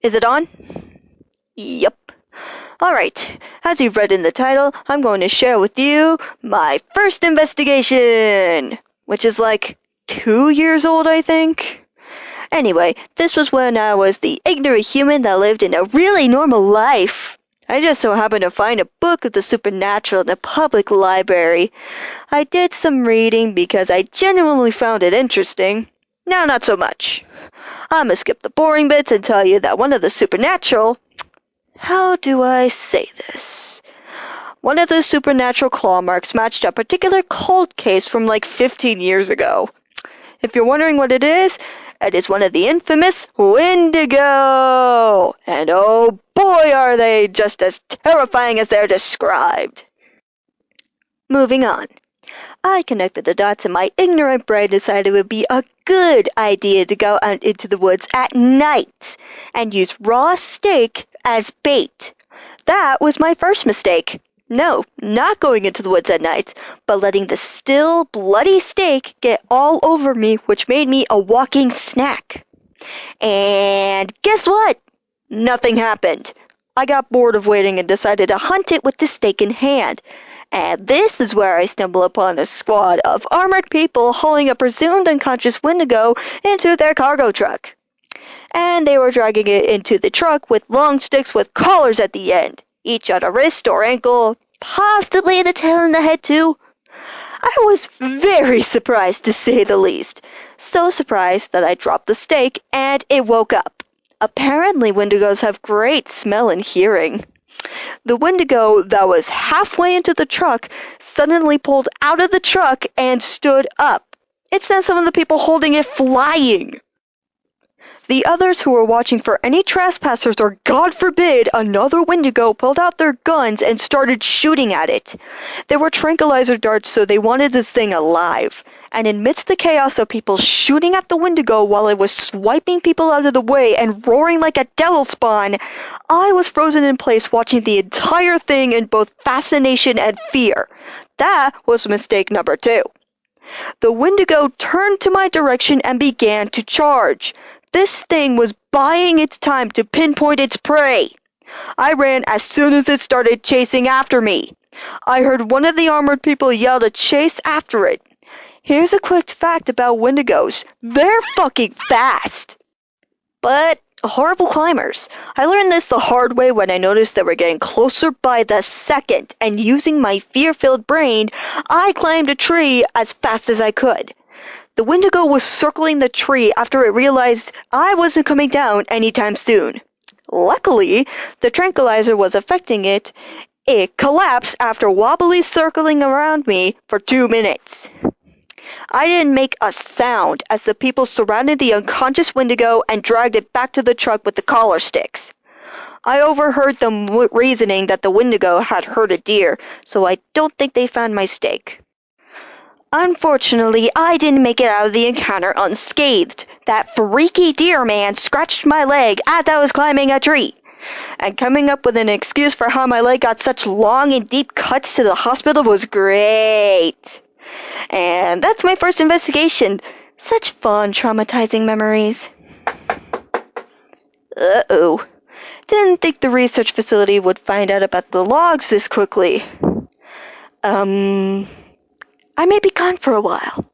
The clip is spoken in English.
Is it on? Yep. Alright, as you've read in the title, I'm going to share with you my first investigation, which is like 2 years old, I think. Anyway, this was when I was the ignorant human that lived in a really normal life. I just so happened to find a book of the supernatural in a public library. I did some reading because I genuinely found it interesting. Now, not so much. I'm gonna skip the boring bits and tell you that one of the supernatural... How do I say this? One of the supernatural claw marks matched a particular cold case from like 15 years ago. If you're wondering what it is one of the infamous Wendigo! And oh boy are they just as terrifying as they're described. Moving on. I connected the dots and my ignorant brain decided it would be a good idea to go out into the woods at night and use raw steak as bait. That was my first mistake. No, not going into the woods at night, but letting the still bloody steak get all over me, which made me a walking snack. And guess what? Nothing happened. I got bored of waiting and decided to hunt it with the steak in hand. And this is where I stumble upon a squad of armored people hauling a presumed unconscious Wendigo into their cargo truck. And they were dragging it into the truck with long sticks with collars at the end, each on a wrist or ankle, possibly the tail and the head too. I was very surprised to say the least. So surprised that I dropped the steak and it woke up. Apparently Wendigos have great smell and hearing. The Wendigo that was halfway into the truck suddenly pulled out of the truck and stood up. It sent some of the people holding it flying. The others who were watching for any trespassers or, God forbid, another Wendigo pulled out their guns and started shooting at it. They were tranquilizer darts, so they wanted this thing alive. And amidst the chaos of people shooting at the Wendigo while it was swiping people out of the way and roaring like a devil spawn, I was frozen in place watching the entire thing in both fascination and fear. That was mistake number 2. The Wendigo turned to my direction and began to charge. This thing was buying its time to pinpoint its prey. I ran as soon as it started chasing after me. I heard one of the armored people yell to chase after it. Here's a quick fact about Wendigos. They're fucking fast! But horrible climbers. I learned this the hard way when I noticed they were getting closer by the second, and using my fear-filled brain, I climbed a tree as fast as I could. The Wendigo was circling the tree after it realized I wasn't coming down anytime soon. Luckily, the tranquilizer was affecting it. It collapsed after wobbly circling around me for 2 minutes. I didn't make a sound as the people surrounded the unconscious Wendigo and dragged it back to the truck with the collar sticks. I overheard them reasoning that the Wendigo had hurt a deer, so I don't think they found my steak. Unfortunately, I didn't make it out of the encounter unscathed. That freaky deer man scratched my leg as I was climbing a tree. And coming up with an excuse for how my leg got such long and deep cuts to the hospital was great. And that's my first investigation. Such fun, traumatizing memories. Uh-oh. Didn't think the research facility would find out about the logs this quickly. I may be gone for a while.